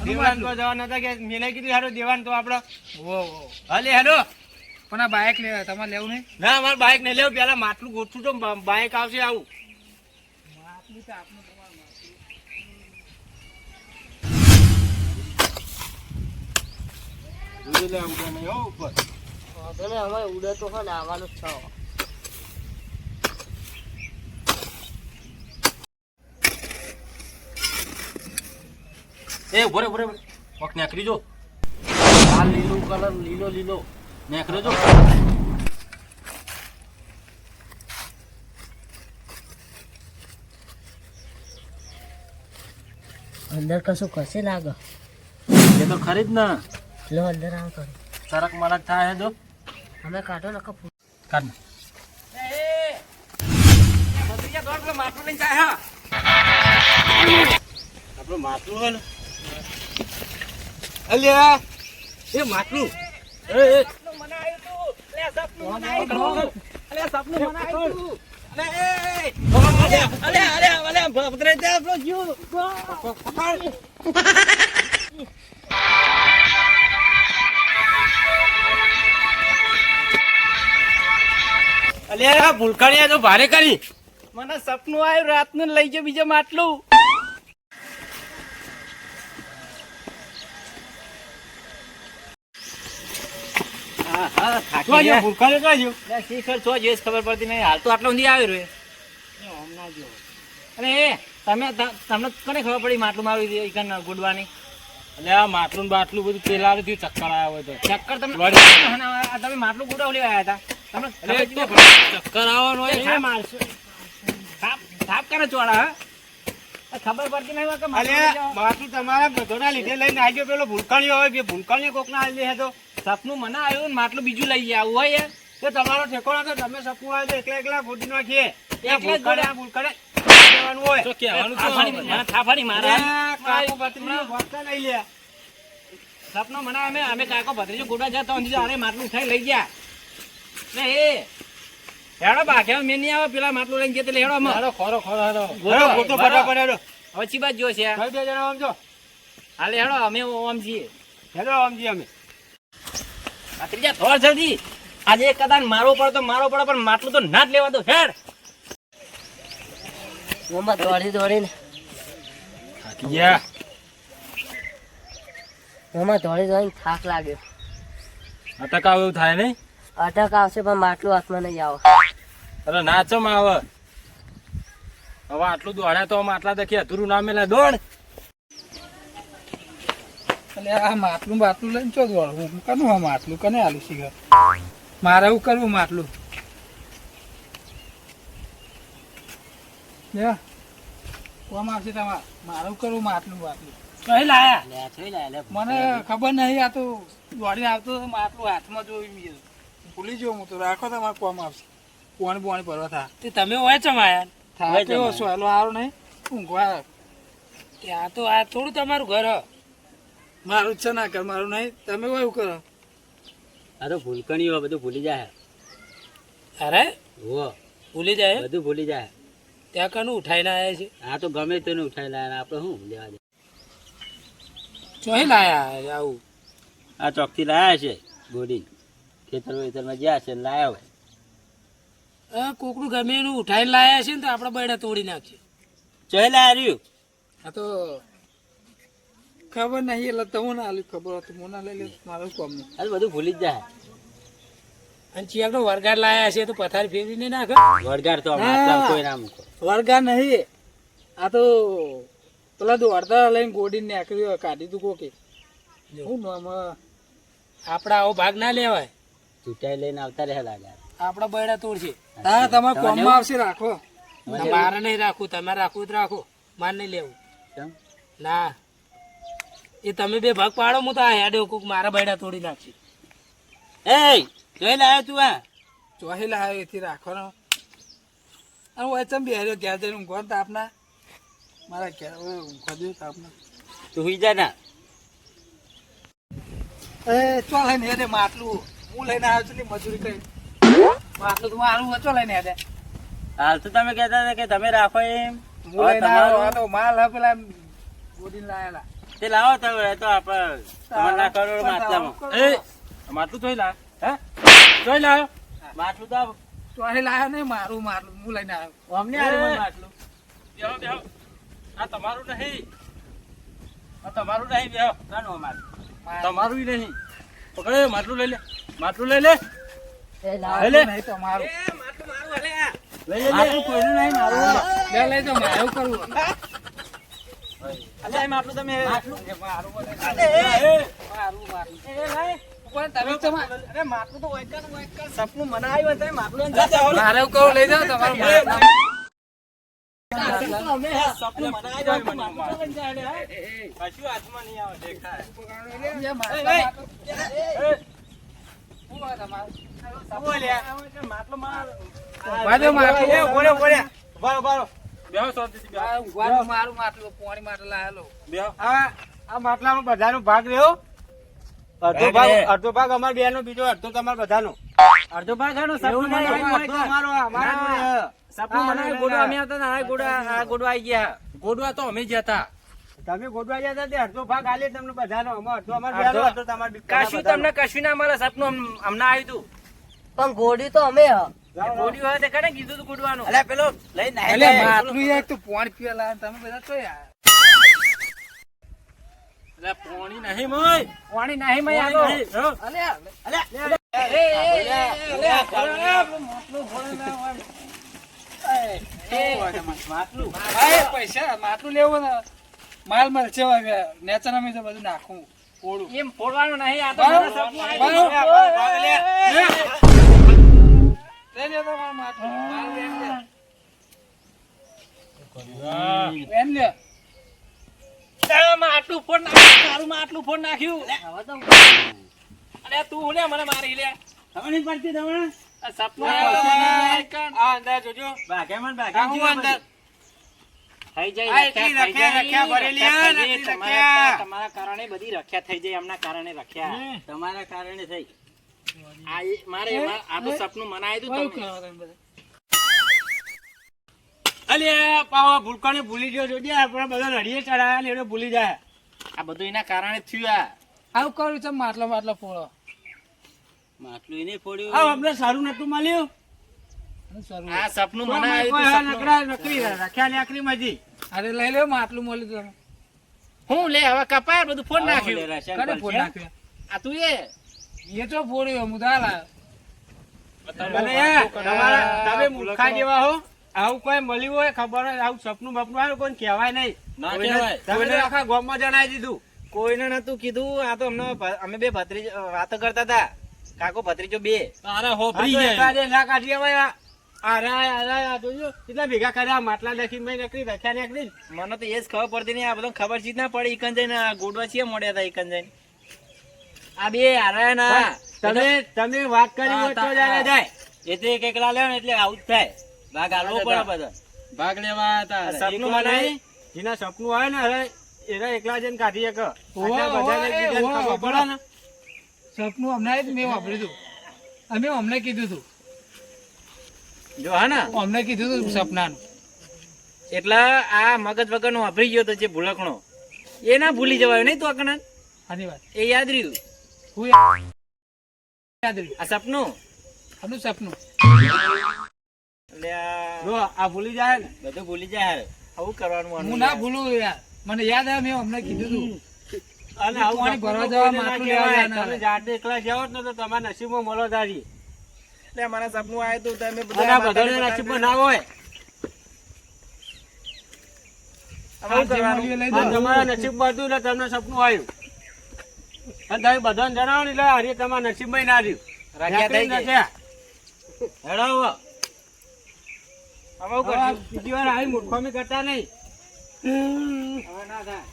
દેવાન તો જવાના હતા કે મેને કીધું હારો દેવાન તો આપડે હાલે હેલો પણ આ બાઇક તમારે લેવું નહીં? ના અમારે બાઇક નહીં લેવું, પેલા માટલું ગોઠવું તો બાઇક આવશે આવું. માટલું તો આપનું તમારું જોઈ લે આમ કે નહીં હો ઉપર. અમારે ઉડે તો હોય ને આવવાનું જ છે. એ ભરે ભરે પગ નાખરી જો, લાલ લીલો કલર, લીલો લીલો નાખરો જો. અંદર કશું કશે લાગે એ તો ખરી જ ને, લો અંદર આવ કરો. સરક મરક થાય હે જો. અમે કાઢો ને કપૂર કાઢ ને. માટલું લઈને જાય હા, આપણું માટલું હોય ને. અલ્યા એ માટલું અલ્યા ભૂલકાણી તો ભારે કરી, મને સપનું આવ્યું રાતનું લઈ ગયો બીજો માટલું. ખબર પડતી નહીં, હાલ તો આટલો ઊંધી આવ્યો રે. અરે તમને કોને ખબર પડી માટલું મારું ગુડવાની? એટલે આ માટલું બાટલું બધું પેલા ચક્કર આવ્યા હોય તો ચક્કર તમે માટલું ગુડાવ લેવા આવ્યા હતા. ચક્કર આવવાનું હોય થાપ કરે ચોળા. ખબર પડતી નહીં કે માટલું તમારા બધોના લીધે લઈને આવ્યો. પેલો ભૂલકાણીઓ હોય, ભૂલકાણીઓ કોક ના આવી તો સપનું મને આવ્યું ને માટલું બીજું લઈ ગયા આવું હોય તો તમારો ઠેકોણો તો તમે સપનું આવે તો એકલા એકલા ગોડી નાખીએ. ભૂલકાણે કહેવાનું હોય તો કહેવાનું થાફાની મારે સપનો મને અમે કાકો ભત્રીજો ગોડા જતા અરે માટલું ઉઠાઈ લઈ ગયા ને. એ હેડો બાકી મેં નહીં આવે, પેલા માટલું લઈને ગયા હેડો ખોરો ખોરો હેડો ફટાફટ હેડો. હવે ચી બાજુ જોશે હાલે હેડો, અમે ઓમ છીએ. હેડો ઓમ છીએ અમે. ત્રીજા થોડા જલ્દી આજે કદાચ મારો પડે તો મારો પડે, પણ માટલું તો ના જ લેવા દો. હેડ દોડી દોડીને થાક લાગ્યો. અટક આવે એવું થાય નઈ? અટક આવશે પણ માટલું હાથમાં નહીં આવે. અરે નાચો માં આવે હવે આટલું દોડ્યા તો માટલા દખી અધૂરું ના મેલા દોડ. એટલે આ માટલું બાટલું લઈને ચો દોડવું? કનું આ માટલું કને આલું શીખર? મારે એવું કરવું માટલું. કોમ આવશે તમારે? મારે એવું કરવું માટલું બાટલું. કઈ લાયા? મને ખબર નહીં, આ તો દોડીને આવતો માટલું હાથમાં જોઈ ભૂલી જવું. હું તો રાખો તમારે કોમ આવશે. પોણી પોણી ભરવા થા તમે હોય છો માયા થાય કેવો સોયલો સારો નહીં ઊંઘવા. ત્યાં તો આ થોડું તમારું ઘર મારું છે ના કર, મારું નહીં. તમે કોઈ એવું કરો? અરે ભૂલકણીઓ બધું ભૂલી જાય. અરે હો ભૂલી જાય બધું ભૂલી જાય. ત્યાં કનું ઉઠાઈને આવ્યા છે? આ તો ગમે તેને ઉઠાઈ લાયા, આપણે શું લેવા દે. ચોહી લાયા આવું? આ ચોકથી લાયા છે ગોડી, ખેતરમાં જ્યાં છે લાયા હોય. કોકનું ગમે એનું ઉઠાઈને લાયા છે ને તો આપડે બૈડા તોડી નાખીએ. ચોહી લાયા રહ્યું. આ તો ખબર નહીં એટલે તમને આલી ખબર હતી. મને લઈ લે મારું કોમ નહીં. આ બધું ભૂલી જ જાય. અને ચિયાકનો વરગાડ લાયા છે તો પથારી ફેરવી નહીં નાખે. વળગાડ તો માટલા કોઈ ના મૂકો. વરગાડ નહીં, આ તો પેલા દોડતા લઈને ગોડીને નાખ્યું કાઢી તું કોકે. હું નામ આપડા આવો ભાગ ના લેવાય. ચૂંટાઈ લઈને આવતા રહે લાગ્યા. આપડા બૈડા તોડશે. હા તમારે કોમમાં આવશે રાખો. મારે નહીં રાખવું, તમે રાખવું તો રાખો, મારે નહીં લેવું. ના એ તમે બે ભાગ પાડો, હું તો આ હેડે કોક મારા બૈડા તોડી નાખશે. એ જોઈ લાયો તું? આ ચોહી લાવ્યો એથી રાખવાનો. અને હું એચમ બેહર્યો ઘેર જઈને ઊંઘવા તાપના. મારા ઘેર ઊંઘવા દઉં તાપના. તું હુઈ જા ના. એ ચો લઈને હેડે માટલું હું લઈને આવ્યો છું મજૂરી કરી. માટલું તું આનું ચો લઈને હેડે. હાલ તો તમે કહેતા હતા કે તમે રાખો એમ. હું લઈને આવ્યો. આ તો માલ હે પેલા ગોડીને લાયેલા. તે લાવો તો હવે તો આપણે તમારા કરોડ માટલામાં. એ માટલું જોઈ લા હે જોઈ લાયો માટલું તો તો અહીં લાયો નહીં, મારું માટલું હું લઈને આવ્યો. અમને આલ્યું મને માટલું. બેહો બેહો આ તમારું નહીં, આ તમારું નહીં. બેહો કાનું માટલું? તમારું નહીં. પકડે માટલું લઈ લે, માટલું લઈ લે. લાયો નહીં તો મારું. માટલું મારું હલે આ લઈ લે. માટલું કોઈનું નહીં, મારું. લે લઈ તો મારું કરવું. અલે આ માટલું તમે મારું બોલે. મારું માટલું. પણ તમે તો અરે માટલું તો ઓયકન સપનું મનાયું તમે માટલું લઈને જતા હો. મારે કહું લઈ જાઓ તમારું માટલું. અમે સપનું મનાયું તમે માટલું લઈને જાય હે કશું હાથમાં નહીં આવે દેખાય. એ માટલું. શું હોય તમારું? માટલું માર વાંધો માટલું. એ બોલે બોલે બારો બારો બેહો શાંતિથી બેહો. આ ઊંઘવાનું મારું માટલું પોણી માટે લાયેલો. બેહો આ માટલામાં બધાનો ભાગ રહ્યો. અડધો ભાગ અમાર બેનો, બીજો અડધો તમાર બધાનો. અડધો ભાગ આનો સપનું એવું નહીં, મનાયું અડધો અમારો, અમારા જોડે. સપનું મનાયું ગોડો અમે આવતા ને આ ગોડો આવી ગયા. ગોડવા તો અમે જ હતા. તમે ગોઠવા ગયા હતા તે અડધો ભાગ આલે તમને બધાનો. અમાર અડધો અમાર અડધો. બેનો, અડધો તમાર કશું તમને કશું ના મળે. સપનું અમને આવ્યું હતું. પણ ગોડી તો અમે હ. ગોડ્યું હોય તે કને કીધું તું ગોડવાનું. અલ્યા પેલો લઈને એટલે માટલું એક તો પોણી પીવા લાવે તમે બધા તો યાર. એટલે પોણી નહીં મય. પોણી નહીં મય આલો. અલ્યા આ પૈસા માટલું લેવું ને માલ મળશે હવે. નેચર અમે તો બધું નાખું ઓળું. એમ ફોડવાનું નહીં. આ તો બરાબર. મારા સપનું બરાબર. આવ્યું. લઈ લે તમારું માટલું. માલ વેન લે. વેન લે. તારામાં આટલું ફોડ નાખ્યું. તારુંમાં આટલું ફોડ નાખ્યું. હવે તો અરે તું લે મને મારી લે. ખબર નહીં પડતી તમને? આ સપનું આવ્યું છે. આ અંદર જોજો. ભાગ્યામાં ને ભાગ્યામાં અંદર. થઈ જાય આ એટલી રખ્યા ભરેલી હે, એટલી રખ્યા. તમારા કારણે બધી રખ્યા થઈ જાય. એમના કારણે રખ્યા. તમારા કારણે થઈ. મારે આ તો સપનું મનાયું બહુ હતું. કરો તમે બધા. અલ્યા પાવા ભૂલકાને ભૂલી ગયો જોજે. આપણા બધા રડીએ ચડાયા ને એને ભૂલી જાય. આ બધું એના કારણે જ થયું. આવું કરું છે માટલો માટલો ફોડો. માટલું એને ફોડ્યું. આ અમને સારું નતું મળ્યું. અને શરૂ. આ સપનું કોઈ મનાયું કોઈ હતું. નકરા નકરી રખ્યા લાકડી માંથી. અરે લઈ લો માટલું મળી તમે. હું લે હવે કપાય બધું ફોડ નાખ્યું. કને ફોડ નાખ્યો? આ તું એ તો ફોડ્યો હું દાલ અને યાર, તમે મૂર્ખા જેવા હો. આવું કોઈ મળ્યું હોય ખબર હોય આવું સપનું બપનું આવે કોઈ કહેવાય નહીં. ના કોઈને- કહેવાય. તમે તો આખા ગામમાં જણાવી દીધું. કોઈને નતું કીધું. આ તો અમે બે ભત્રીજ વાતો કરતા હતા. કાકો ભત્રીજો બે. આ તો એકાદે ના કાઢી અવાય. આ જોજો કેટલા ભેગા કર્યા માટલા નાખી મેં નકરી રખ્યા નીકળી. મને તો એ જ ખબર પડતી નહીં. આ બધું ખબર ચીજ ના પડે. ઈકન જઈને આ ગોડવા છીએ મળ્યા હતા. ઈકન જઈને આ બે હારા ના. તમે વાત કરી હા, હોય તો હા. જાય જાય. એ તો એક એકલા લે ને એટલે આવું જ થાય. ભાગ આલવો પડે બધા. ભાગ લેવા હતા. સપનું મનાય જેના સપનું હોય ને હવે એના એકલા જઈને કાઢી શકે. આટલા બધાને એકબીજાને ખબર પડે ને. સપનું અમને જ મેં વાપર્યું હતું. અમે અમને કીધું હતું. જો હા ને અમને કીધું હતું સપનાનું. એટલે આ મગજ વગર નો વાપરી ગયો તો જે ભૂલકણો એ ના ભૂલી જવાય નહીં. તો અકણા આની વાત એ યાદ રહ્યું. હું યાદ રહ્યું. આ સપનું આનું સપનું. એટલે આ જો આ ભૂલી જાય ને. બધું ભૂલી જાય. આવું કરવાનું હું ના ભૂલું યાર. મને યાદ આવે મેં અમને કીધું હતું. અને આવું પાણી ભરવા સપનું જવા કોઈને ના માટલું કહેવાય. લેવા તમે જાતે એકલા જાઓ ને તો તમારા નસીબમાં મળો તારી. એટલે મારા સપનું આવ્યું હતું. તમે અને આ બધાના નસીબમાં ના હોય. આવું કરવાનું. લઈ આ જાઓ. તમારા નસીબમાં હતું ને તમને સપનું આવ્યું. અને તમે બધાને જણાવો ને એટલે હરી તમારા નસીબમાં ના રહ્યું. રાખ્યા થઈ નકરી જાય. નથી. હેડો હવે. આવું હવે કરશું. બીજી વાર આવી મૂર્ખામી કરતા નહીં. હવે ના થાય.